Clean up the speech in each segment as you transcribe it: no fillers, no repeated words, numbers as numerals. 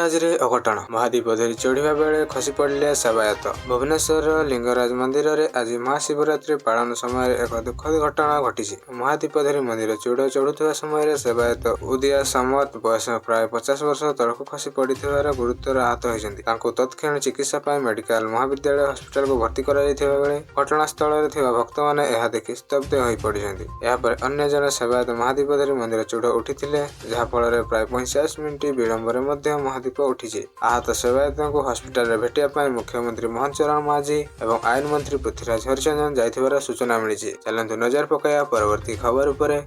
ଉଡ଼ାଜାହାଜରେ ଅଘଟଣ। ମହାଦୀପ ଧରି ଚଢ଼ିବା ବେଳେ ଖସି ପଡ଼ିଲେ ସେବାୟତ। ଭୁବନେଶ୍ୱର ଲିଙ୍ଗରାଜ ମନ୍ଦିରରେ ଆଜି ମହାଶିବରାତ୍ରି ପାଳନ ସମୟରେ ଏକ ଦୁଃଖଦ ଘଟଣା ଘଟିଛି। ମହାଦୀପ ଧରି ମନ୍ଦିର ଚୂଡ଼ ଚଢ଼ୁଥିବା ସମୟରେ ସେବାୟତ ଉଦିଆ ସାମନ୍ତ ବୟସ ପ୍ରାୟ 50 ବର୍ଷ ତଳକୁ ଖସି ପଡ଼ିଥିବାର ଗୁରୁତର ଆହତ ହୋଇଛନ୍ତି। ତାଙ୍କୁ ତତ୍କ୍ଷଣାତ୍ ଚିକିତ୍ସା ପାଇଁ ମେଡିକାଲ ମହାବିଦ୍ୟାଳୟ ହସ୍ପିଟାଲକୁ ଭର୍ତ୍ତି କରାଯାଇଥିବା ବେଳେ ଘଟଣାସ୍ଥଳରେ ଥିବା ଭକ୍ତମାନେ ଏହା ଦେଖି ସ୍ତବ୍ଧ ହୋଇପଡ଼ିଛନ୍ତି। ଏହାପରେ ଅନ୍ୟ ଜଣେ ସେବାୟତ ମହାଦୀପ ଧରି ମନ୍ଦିର ଚୂଡ଼ ଉଠିଥିଲେ, ଯାହାଫଳରେ ପ୍ରାୟ 45 ମିନିଟ ବିଳମ୍ବରେ ମଧ୍ୟ ମହାଦୀପ ଉଠିଛି। ଆହତ ସେବାୟତଙ୍କୁ ହସ୍ପିଟାଲରେ ଭେଟିବା ପାଇଁ ମୁଖ୍ୟମନ୍ତ୍ରୀ ମୋହନ ଚରଣ ମାଝୀ ଏବଂ ଆଇନ ମନ୍ତ୍ରୀ ପୃଥ୍ୱୀରାଜ ହରିଚନ୍ଦନ ଯାଇଥିବାର ସୂଚନା ମିଳିଛି। ଚାଲନ୍ତୁ ନଜର ପକାଇବା ପରବର୍ତ୍ତୀ ଖବର ଉପରେ।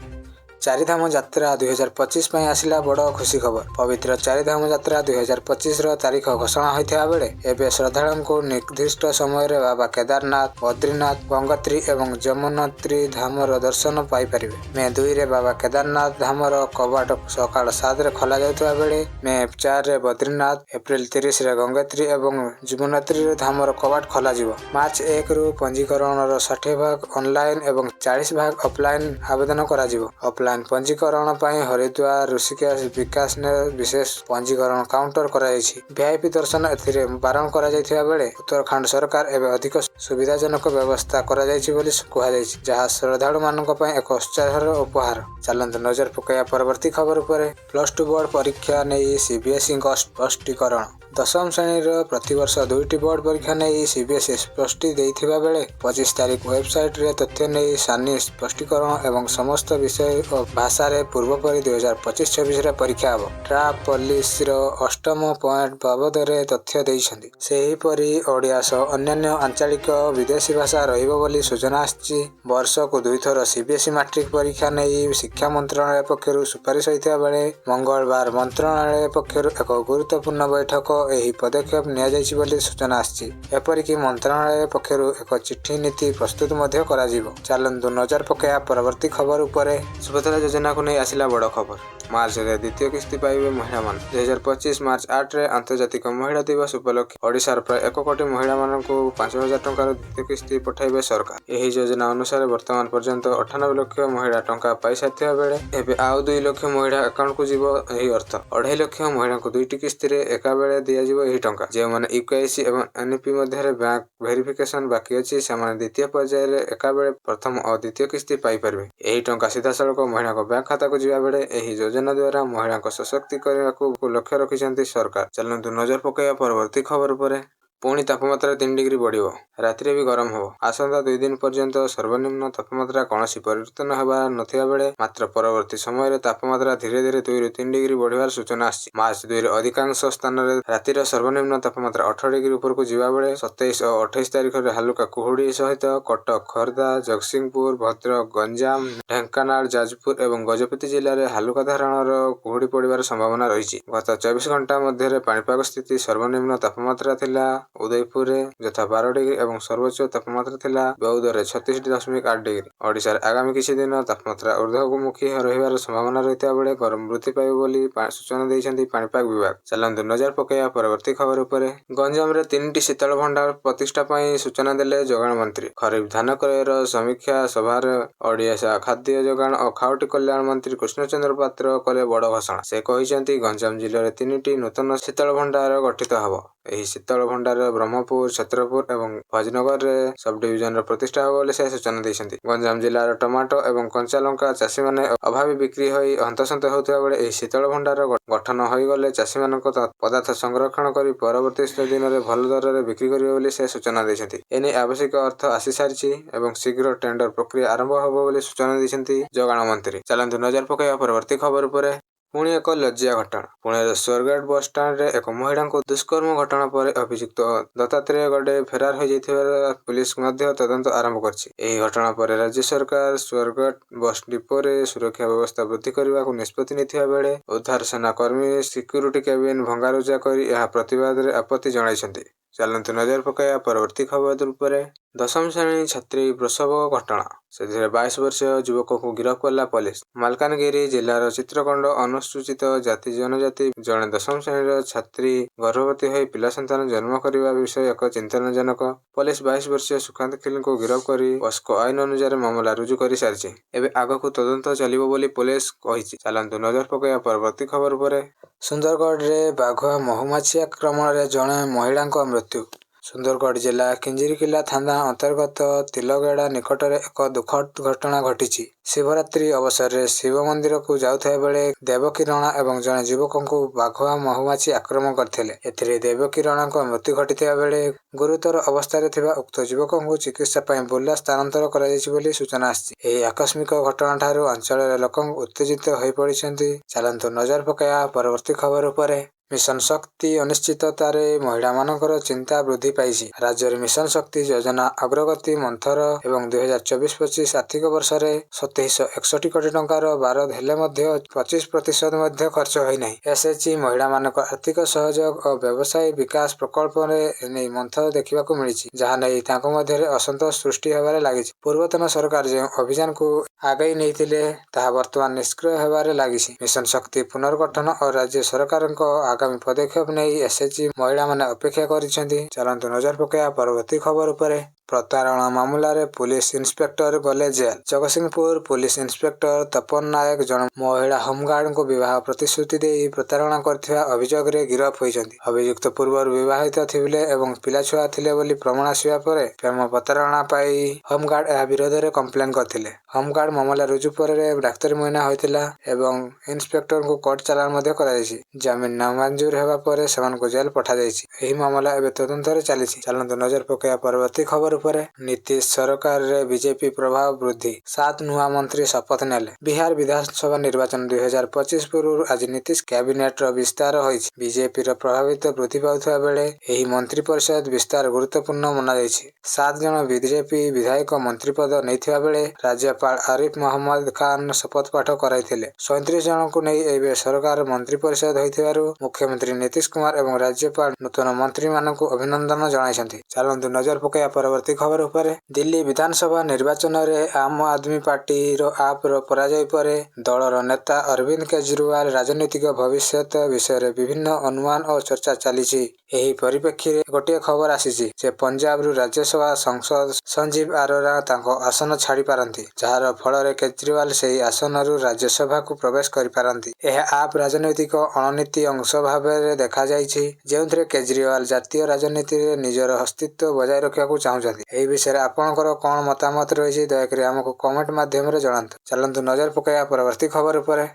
ଚାରିଧାମ ଯାତ୍ରା 2025 ପାଇଁ ଆସିଲା ବଡ଼ ଖୁସି ଖବର। ପବିତ୍ର ଚାରିଧାମ ଯାତ୍ରା 2025ର ତାରିଖ ଘୋଷଣା ହୋଇଥିବା ବେଳେ ଏବେ ଶ୍ରଦ୍ଧାଳୁଙ୍କୁ ନିର୍ଦ୍ଦିଷ୍ଟ ସମୟରେ ବାବା କେଦାରନାଥ, ବଦ୍ରିନାଥ, ଗଙ୍ଗୋତ୍ରୀ ଏବଂ ଯମୁନୋତ୍ରୀ ଧାମର ଦର୍ଶନ ପାଇପାରିବେ। ମେ 2ରେ ବାବା କେଦାରନାଥ ଧାମର କବାଟ ସକାଳ 7ରେ ଖୋଲାଯାଉଥିବା ବେଳେ ମେ 4ରେ ବଦ୍ରିନାଥ, ଏପ୍ରିଲ 30ରେ ଗଙ୍ଗୋତ୍ରୀ ଏବଂ ଯମୁନୋତ୍ରୀ ଧାମର କବାଟ ଖୋଲାଯିବ। ମାର୍ଚ୍ଚ 1ରୁ ପଞ୍ଜୀକରଣର 60 ଭାଗ ଅନଲାଇନ୍ ଏବଂ 40 ଭାଗ ଅଫଲାଇନ୍ ଆବେଦନ କରାଯିବ। ଅଫଲାଇନ୍ ପଞ୍ଜୀକରଣ ପାଇଁ ହରିଦ୍ୱାର, ଋଷିକେଶ, ବିକାନେର ବିଶେଷ ପଞ୍ଜୀକରଣ କାଉଣ୍ଟର କରାଯାଇଛି। ଭିଆଇପି ଦର୍ଶନ ଏଥିରେ ବାରଣ କରାଯାଇଥିବା ବେଳେ ଉତ୍ତରାଖଣ୍ଡ ସରକାର ଏବେ ଅଧିକ ସୁବିଧାଜନକ ବ୍ୟବସ୍ଥା କରାଯାଇଛି ବୋଲି କୁହାଯାଇଛି, ଯାହା ଶ୍ରଦ୍ଧାଳୁମାନଙ୍କ ପାଇଁ ଏକ ଉତ୍ସାହର ଉପହାର। ଚାଲନ୍ତୁ ନଜର ପକାଇବା ପରବର୍ତ୍ତୀ ଖବର ଉପରେ। ପ୍ଲସ୍-2 ବୋର୍ଡ ପରୀକ୍ଷା ନେଇ ସିବିଏସ୍ଇଙ୍କ ସ୍ପଷ୍ଟୀକରଣ। ଦଶମ ଶ୍ରେଣୀର ପ୍ରତିବର୍ଷ 2ଟି ବୋର୍ଡ ପରୀକ୍ଷା ନେଇ ସିବିଏସ୍ଇ ସ୍ପଷ୍ଟି ଦେଇଥିବା ବେଳେ 25 ତାରିଖ ୱେବସାଇଟରେ ତଥ୍ୟ ନେଇ ସାନି ସ୍ପଷ୍ଟୀକରଣ ଏବଂ ସମସ୍ତ ବିଷୟ ଓ ଭାଷାରେ ପୂର୍ବପରି 2025-26ରେ ପରୀକ୍ଷା ହେବ। ଡ୍ରାଫ୍ଟ ପଲିସିର ଅଷ୍ଟମ ପଏଣ୍ଟ ବାବଦରେ ତଥ୍ୟ ଦେଇଛନ୍ତି। ସେହିପରି ଓଡ଼ିଆ ସହ ଅନ୍ୟାନ୍ୟ ଆଞ୍ଚଳିକ ଓ ବିଦେଶୀ ଭାଷା ରହିବ ବୋଲି ସୂଚନା ଆସିଛି। ବର୍ଷକୁ 2 ଥର ସିବିଏସ୍ଇ ମାଟ୍ରିକ ପରୀକ୍ଷା ନେଇ ଶିକ୍ଷା ମନ୍ତ୍ରଣାଳୟ ପକ୍ଷରୁ ସୁପାରିଶ ହୋଇଥିବା ବେଳେ ମଙ୍ଗଳବାର ମନ୍ତ୍ରଣାଳୟ ପକ୍ଷରୁ ଏକ ଗୁରୁତ୍ୱପୂର୍ଣ୍ଣ ବୈଠକ ଏହି ପଦକ୍ଷେପ ନିଆଯାଇଛି ବୋଲି ସୂଚନା ଆସିଛି। ଏପରିକି ମନ୍ତ୍ରଣାଳୟ ପକ୍ଷରୁ ଏକ ଚିଠି ନୀତି ପ୍ରସ୍ତୁତ ମଧ୍ୟ କରାଯିବ। ଚାଲନ୍ତୁ ନଜର ପକାଇବା ପରବର୍ତ୍ତୀ ଖବର ଉପରେ। ସୁଭଦ୍ରା ଯୋଜନାକୁ ନେଇ ଆସିଲା ବଡ଼ ଖବର। ମାର୍ଚ୍ଚରେ ଦ୍ୱିତୀୟ କିସ୍ତି ପାଇବେ ମହିଳାମାନେ। 2025 ମାର୍ଚ୍ଚ 8ରେ ଆନ୍ତର୍ଜାତିକ ମହିଳା ଦିବସ ଉପଲକ୍ଷେ ଓଡ଼ିଶାର ପ୍ରାୟ 1 କୋଟି ମହିଳାମାନଙ୍କୁ 5,000 ଟଙ୍କାର ଦ୍ୱିତୀୟ କିସ୍ତି ପଠାଇବେ ସରକାର। ଏହି ଯୋଜନା ଅନୁସାରେ ବର୍ତ୍ତମାନ ପର୍ଯ୍ୟନ୍ତ 98 ଲକ୍ଷ ମହିଳା ଟଙ୍କା ପାଇସାରିଥିବା ବେଳେ ଏବେ ଆଉ 2 ଲକ୍ଷ ମହିଳା ଆକାଉଣ୍ଟକୁ ଯିବ ଏହି ଅର୍ଥ। 2.5 ଲକ୍ଷ ମହିଳାଙ୍କୁ 2ଟି କିସ୍ତିରେ ଏକାବେଳେ ଦିଆଯିବ ଏହି ଟଙ୍କା। ଯେଉଁମାନେ ୟୁକେଆଇସି ଏବଂ ଏନ୍ଇପି ମଧ୍ୟରେ ବ୍ୟାଙ୍କ ଭେରିଫିକେସନ ବାକି ଅଛି, ସେମାନେ ଦ୍ୱିତୀୟ ପର୍ଯ୍ୟାୟରେ ଏକାବେଳେ ପ୍ରଥମ ଓ ଦ୍ୱିତୀୟ କିସ୍ତି ପାଇପାରିବେ। ଏହି ଟଙ୍କା ସିଧାସଳଖ ମହିଳାଙ୍କ ବ୍ୟାଙ୍କ ଖାତାକୁ ଯିବା ବେଳେ ଏହି ଯୋଜନା ଦ୍ୱାରା ମହିଳାଙ୍କ ସଶକ୍ତି କରିବାକୁ ଲକ୍ଷ୍ୟ ରଖିଛନ୍ତି ସରକାର। ଚାଲନ୍ତୁ ନଜର ପକାଇବା ପରବର୍ତ୍ତୀ ଖବର ଉପରେ। ପୁଣି ତାପମାତ୍ରା 3 ଡିଗ୍ରୀ ବଢ଼ିବ, ରାତିରେ ବି ଗରମ ହେବ। ଆସନ୍ତା 2 ଦିନ ପର୍ଯ୍ୟନ୍ତ ସର୍ବନିମ୍ନ ତାପମାତ୍ରା କୌଣସି ପରିବର୍ତ୍ତନ ହେବା ନଥିବା ବେଳେ ମାତ୍ର ପରବର୍ତ୍ତୀ ସମୟରେ ତାପମାତ୍ରା ଧୀରେ ଧୀରେ 2ରୁ 3 ଡିଗ୍ରୀ ବଢ଼ିବାର ସୂଚନା ଆସିଛି। ମାର୍ଚ୍ଚ 2ରେ ଅଧିକାଂଶ ସ୍ଥାନରେ ରାତିର ସର୍ବନିମ୍ନ ତାପମାତ୍ରା 18 ଡିଗ୍ରୀ ଉପରକୁ ଯିବା ବେଳେ 27 ଓ 28 ତାରିଖରେ ହାଲୁକା କୁହୁଡ଼ି ସହିତ କଟକ, ଖୋର୍ଦ୍ଧା, ଜଗତସିଂହପୁର, ଭଦ୍ରକ, ଗଞ୍ଜାମ, ଢେଙ୍କାନାଳ, ଯାଜପୁର ଏବଂ ଗଜପତି ଜିଲ୍ଲାରେ ହାଲୁକା ଧରଣର କୁହୁଡ଼ି ପଡ଼ିବାର ସମ୍ଭାବନା ରହିଛି। ଗତ 24 ଘଣ୍ଟା ମଧ୍ୟରେ ପାଣିପାଗ ସ୍ଥିତି। ସର୍ବନିମ୍ନ ତାପମାତ୍ରା ଥିଲା ଉଦୟପୁରରେ ଯଥା 12 ଡିଗ୍ରୀ ଏବଂ ସର୍ବୋଚ୍ଚ ତାପମାତ୍ରା ଥିଲା ବୌଦ୍ଧରେ 36.8 ଡିଗ୍ରୀ। ଓଡ଼ିଶାରେ ଆଗାମୀ କିଛି ଦିନ ତାପମାତ୍ରା ଊର୍ଦ୍ଧ୍ୱମୁଖୀ ରହିବାର ସମ୍ଭାବନା ରହିଥିବା ବେଳେ ଗରମ ବୃଦ୍ଧି ପାଇବ ବୋଲି ସୂଚନା ଦେଇଛନ୍ତି ପାଣିପାଗ ବିଭାଗ। ଚାଲନ୍ତୁ ନଜର ପକାଇବା ପରବର୍ତ୍ତୀ ଖବର ଉପରେ। ଗଞ୍ଜାମରେ 3ଟି ଶୀତଳ ଭଣ୍ଡାର ପ୍ରତିଷ୍ଠା ପାଇଁ ସୂଚନା ଦେଲେ ଯୋଗାଣ ମନ୍ତ୍ରୀ। ଖରିଫ ଧାନ କ୍ରୟର ସମୀକ୍ଷା ସଭାରେ ଓଡ଼ିଶା ଖାଦ୍ୟ ଯୋଗାଣ ଓ ଖାଉଟି କଲ୍ୟାଣ ମନ୍ତ୍ରୀ କୃଷ୍ଣଚନ୍ଦ୍ର ପାତ୍ର କଲେ ବଡ଼ ଘୋଷଣା। ସେ କହିଛନ୍ତି ଗଞ୍ଜାମ ଜିଲ୍ଲାରେ 3ଟି ନୂତନ ଶୀତଳ ଭଣ୍ଡାର ଗଠିତ ହେବ। ଏହି ଶୀତଳ ଭଣ୍ଡାର ବ୍ରହ୍ମପୁର, ଛତ୍ରପୁର ଏବଂ ଭଜନଗରରେ ସବଡିଭିଜନରେ ପ୍ରତିଷ୍ଠା ହେବ ବୋଲି ସେ ସୂଚନା ଦେଇଛନ୍ତି। ଗଞ୍ଜାମ ଜିଲ୍ଲାର ଟମାଟୋ ଏବଂ କଞ୍ଚା ଲଙ୍କା ଚାଷୀମାନେ ଅଭାବୀ ବିକ୍ରି ହୋଇ ହନ୍ତସନ୍ତ ହେଉଥିବା ବେଳେ ଏହି ଶୀତଳ ଭଣ୍ଡାର ଗଠନ ହୋଇଗଲେ ଚାଷୀମାନଙ୍କ ପଦାର୍ଥ ସଂରକ୍ଷଣ କରି ପରବର୍ତ୍ତୀ ଦିନରେ ଭଲ ଦରରେ ବିକ୍ରି କରିବେ ବୋଲି ସେ ସୂଚନା ଦେଇଛନ୍ତି। ଏନେଇ ଆବଶ୍ୟକ ଅର୍ଥ ଆସିସାରିଛି ଏବଂ ଶୀଘ୍ର ଟେଣ୍ଡର ପ୍ରକ୍ରିୟା ଆରମ୍ଭ ହେବ ବୋଲି ସୂଚନା ଦେଇଛନ୍ତି ଯୋଗାଣ ମନ୍ତ୍ରୀ। ଚାଲନ୍ତୁ ନଜର ପକାଇବା ପରବର୍ତ୍ତୀ ଖବର ଉପରେ। ପୁଣି ଏକ ଲଜ୍ଜା ଘଟଣା। ପୁଣେର ସ୍ୱରଗେଟ ବସ୍ଷ୍ଟାଣ୍ଡରେ ଏକ ମହିଳାଙ୍କୁ ଦୁଷ୍କର୍ମ ଘଟଣା ପରେ ଅଭିଯୁକ୍ତ ଦତ୍ତାତ୍ରେୟ ଗଡ଼େ ଫେରାର ହୋଇଯାଇଥିବାର ପୁଲିସ ମଧ୍ୟ ତଦନ୍ତ ଆରମ୍ଭ କରିଛି। ଏହି ଘଟଣା ପରେ ରାଜ୍ୟ ସରକାର ସ୍ୱରଗେଟ ବସ୍ ଡିପୋରେ ସୁରକ୍ଷା ବ୍ୟବସ୍ଥା ବୃଦ୍ଧି କରିବାକୁ ନିଷ୍ପତ୍ତି ନେଇଥିବା ବେଳେ ଉଦ୍ଧାର ସେନା କର୍ମୀ ସିକ୍ୟୁରିଟି କେବିନ ଭଙ୍ଗାରୁଜା କରି ଏହା ପ୍ରତିବାଦରେ ଆପତ୍ତି ଜଣାଇଛନ୍ତି। ଚାଲନ୍ତୁ ନଜର ପକାଇବା ପରବର୍ତ୍ତୀ ଖବର ଉପରେ। ଦଶମ ଶ୍ରେଣୀ ଛାତ୍ରୀ ପ୍ରସବ ଘଟଣା, ସେଥିରେ 22 ବର୍ଷୀୟ ଯୁବକକୁ ଗିରଫ କଲା ପୋଲିସ। ମାଲକାନଗିରି ଜିଲ୍ଲାର ଚିତ୍ରକୋଣ୍ଡ ଅନୁସୂଚିତ ଜାତି ଜନଜାତି ଜଣେ ଦଶମ ଶ୍ରେଣୀର ଛାତ୍ରୀ ଗର୍ଭବତୀ ହୋଇ ପିଲା ସନ୍ତାନ ଜନ୍ମ କରିବା ବିଷୟ ଏକ ଚିନ୍ତନଜନକ। ପୋଲିସ 22 ବର୍ଷୀୟ ସୁକାନ୍ତ ଖିଲଙ୍କୁ ଗିରଫ କରି ପସ୍କୋ ଆଇନ ଅନୁସାରେ ମାମଲା ରୁଜୁ କରି ସାରିଛି। ଏବେ ଆଗକୁ ତଦନ୍ତ ଚାଲିବ ବୋଲି ପୋଲିସ କହିଛି। ଚାଲନ୍ତୁ ନଜର ପକାଇବା ପରବର୍ତ୍ତୀ ଖବର ଉପରେ। ସୁନ୍ଦରଗଡ଼ରେ ବାଘୁଆ ମହୁମାଛି ଆକ୍ରମଣରେ ଜଣେ ମହିଳାଙ୍କ ମୃତ୍ୟୁ। ସୁନ୍ଦରଗଡ଼ ଜିଲ୍ଲା କିଞ୍ଜିରିକିଲା ଥାନା ଅନ୍ତର୍ଗତ ତିଲଗେଡ଼ା ନିକଟରେ ଏକ ଦୁଃଖଦ ଘଟଣା ଘଟିଛି। ଶିବରାତ୍ରି ଅବସରରେ ଶିବ ମନ୍ଦିରକୁ ଯାଉଥିବା ବେଳେ ଦେବକୀ ରଣା ଏବଂ ଜଣେ ଯୁବକଙ୍କୁ ବାଘୁଆ ମହୁମାଛି ଆକ୍ରମଣ କରିଥିଲେ। ଏଥିରେ ଦେବକୀ ରଣାଙ୍କ ମୃତ୍ୟୁ ଘଟିଥିବା ବେଳେ ଗୁରୁତର ଅବସ୍ଥାରେ ଥିବା ଉକ୍ତ ଯୁବକଙ୍କୁ ଚିକିତ୍ସା ପାଇଁ ବୁର୍ଲା ସ୍ଥାନାନ୍ତର କରାଯାଇଛି ବୋଲି ସୂଚନା ଆସିଛି। ଏହି ଆକସ୍ମିକ ଘଟଣାଠାରୁ ଅଞ୍ଚଳର ଲୋକ ଉତ୍ତେଜିତ ହୋଇପଡ଼ିଛନ୍ତି। ଚାଲନ୍ତୁ ନଜର ପକାଇବା ପରବର୍ତ୍ତୀ ଖବର ଉପରେ। ମିଶନ ଶକ୍ତି ଅନିଶ୍ଚିତତାରେ ମହିଳାମାନଙ୍କର ଚିନ୍ତା ବୃଦ୍ଧି ପାଇଛି। ରାଜ୍ୟରେ ମିଶନ ଶକ୍ତି ଯୋଜନା ଅଗ୍ରଗତି ମନ୍ଥର ଏବଂ 2024-25 ଆର୍ଥିକ ବର୍ଷରେ 2761 କୋଟି ଟଙ୍କାର ବରାଦ ହେଲେ ମଧ୍ୟ 25% ମଧ୍ୟ ଖର୍ଚ୍ଚ ହୋଇନାହିଁ। ଏସ୍ଏଚ୍ଜି ମହିଳାମାନଙ୍କ ଆର୍ଥିକ ସହଯୋଗ ଓ ବ୍ୟବସାୟୀ ବିକାଶ ପ୍ରକଳ୍ପରେ ଏନେଇ ମନ୍ଥର ଦେଖିବାକୁ ମିଳିଛି, ଯାହା ନେଇ ତାଙ୍କ ମଧ୍ୟରେ ଅସନ୍ତୋଷ ସୃଷ୍ଟି ହେବାରେ ଲାଗିଛି। ପୂର୍ବତନ ସରକାର ଯେଉଁ ଅଭିଯାନକୁ ଆଗେଇ ନେଇଥିଲେ, ତାହା ବର୍ତ୍ତମାନ ନିଷ୍କ୍ରିୟ ହେବାରେ ଲାଗିଛି। ମିଶନ ଶକ୍ତି ପୁନର୍ଗଠନ ଓ ରାଜ୍ୟ ସରକାରଙ୍କ ଆଗାମୀ ପଦକ୍ଷେପ ନେଇ ଏସ୍ଏଚ୍ଜି ମହିଳାମାନେ ଅପେକ୍ଷା କରିଛନ୍ତି। ଚାଲନ୍ତୁ ନଜର ପକାଇବା ପରବର୍ତ୍ତୀ ଖବର ଉପରେ। ପ୍ରତାରଣା ମାମଲାରେ ପୁଲିସ ଇନ୍ସପେକ୍ଟର ଗଲେ jail. Jagatsinghpur police inspector Tapan Nayak ଜଣେ ମହିଳା ହୋମଗାର୍ଡଙ୍କୁ ବିବାହ ପ୍ରତିଶ୍ରୁତି ଦେଇ ପ୍ରତାରଣା କରିଥିବା ଅଭିଯୋଗରେ ଗିରଫ ହୋଇଛନ୍ତି। ଅଭିଯୁକ୍ତ ପୂର୍ବରୁ ବିବାହିତ ଥିଲେ ଏବଂ ପିଲାଛୁଆ ଥିଲେ ବୋଲି ପ୍ରମାଣ ଆସିବା ପରେ ପ୍ରେମ ପ୍ରତାରଣା ପାଇ ହୋମଗାର୍ଡ ଏହା ବିରୋଧରେ କମ୍ପ୍ଲେନ୍ କରିଥିଲେ। ହୋମଗାର୍ଡ ମାମଲା ରୁଜୁ ପରେ ଡାକ୍ତରୀ ମୁଆଇନା ହୋଇଥିଲା ଏବଂ ଇନ୍ସପେକ୍ଟରଙ୍କୁ କୋର୍ଟ ଚାଲାଣ ମଧ୍ୟ କରାଯାଇଛି। ଜାମିନ ନାମଞ୍ଜୁର ହେବା ପରେ ସେମାନଙ୍କୁ ଜେଲ୍ ପଠାଯାଇଛି। ଏହି ମାମଲା ଏବେ ତଦନ୍ତରେ ଚାଲିଛି। ଚାଲନ୍ତୁ ନଜର ପକାଇବା ପରବର୍ତ୍ତୀ ଖବର ଉପରେ। ନୀତିଶ ସରକାରରେ ବିଜେପି ପ୍ରଭାବ ବୃଦ୍ଧି, 7 ନୂଆ ମନ୍ତ୍ରୀ ଶପଥ ନେଲେ। ବିହାର ବିଧାନସଭା ନିର୍ବାଚନ 2025 ପୂର୍ବରୁ ଆଜି ନୀତିଶ କ୍ୟାବିନେଟର ବିସ୍ତାର ହୋଇଛି। ବିଜେପିର ପ୍ରଭାବିତ ବୃଦ୍ଧି ପାଉଥିବା ବେଳେ ଏହି ମନ୍ତ୍ରୀ ପରିଷଦ ବିସ୍ତାର ଗୁରୁତ୍ୱପୂର୍ଣ୍ଣ ମନାଯାଇଛି। 7 ଜଣ ବିଜେପି ବିଧାୟକ ମନ୍ତ୍ରୀପଦ ନେଇଥିବା ବେଳେ ରାଜ୍ୟପାଳ ଆରିଫ ମହମ୍ମଦ ଖାନ ଶପଥ ପାଠ କରାଇଥିଲେ। 37 ଜଣଙ୍କୁ ନେଇ ଏବେ ସରକାର ମନ୍ତ୍ରୀ ପରିଷଦ ହୋଇଥିବାରୁ ମୁଖ୍ୟମନ୍ତ୍ରୀ ନୀତିଶ କୁମାର ଏବଂ ରାଜ୍ୟପାଳ ନୂତନ ମନ୍ତ୍ରୀମାନଙ୍କୁ ଅଭିନନ୍ଦନ ଜଣାଇଛନ୍ତି। ଚାଲନ୍ତୁ ନଜର ପକାଇବା ପରବର୍ତ୍ତୀ ଖବର ଉପରେ। ଦିଲ୍ଲୀ ବିଧାନସଭା ନିର୍ବାଚନରେ ଆମ ଆଦମୀ ପାର୍ଟିର ଆପର ପରାଜୟ ପରେ ଦଳର ନେତା ଅରବିନ୍ଦ କେଜରିୱାଲ ରାଜନୈତିକ ଭବିଷ୍ୟତ ବିଷୟରେ ବିଭିନ୍ନ ଅନୁମାନ ଓ ଚର୍ଚ୍ଚା ଚାଲିଛି। ଏହି ପରିପ୍ରେକ୍ଷୀରେ ଗୋଟିଏ ଖବର ଆସିଛି ଯେ ପଞ୍ଜାବରୁ ରାଜ୍ୟସଭା ସାଂସଦ ସଞ୍ଜୀବ ଆରୋରା ତାଙ୍କ ଆସନ ଛାଡ଼ି ପାରନ୍ତି, ଯାହାର ଫଳରେ କେଜରିୱାଲ ସେହି ଆସନରୁ ରାଜ୍ୟସଭାକୁ ପ୍ରବେଶ କରିପାରନ୍ତି। ଏହା ଆପ୍ ରାଜନୈତିକ ଅଣନୀତି ଅଂଶ ଭାବରେ ଦେଖାଯାଇଛି, ଯେଉଁଥିରେ କେଜରିୱାଲ ଜାତୀୟ ରାଜନୀତିରେ ନିଜର ଅସ୍ତିତ୍ୱ ବଜାୟ ରଖିବାକୁ ଚାହୁଁଛନ୍ତି। ଏହି ବିଷୟରେ ଆପଣଙ୍କର କ'ଣ ମତାମତ ରହିଛି, ଦୟାକରି ଆମକୁ କମେଣ୍ଟ ମାଧ୍ୟମରେ ଜଣାନ୍ତୁ। ଚାଲନ୍ତୁ ନଜର ପକାଇବା ପରବର୍ତ୍ତୀ ଖବର ଉପରେ।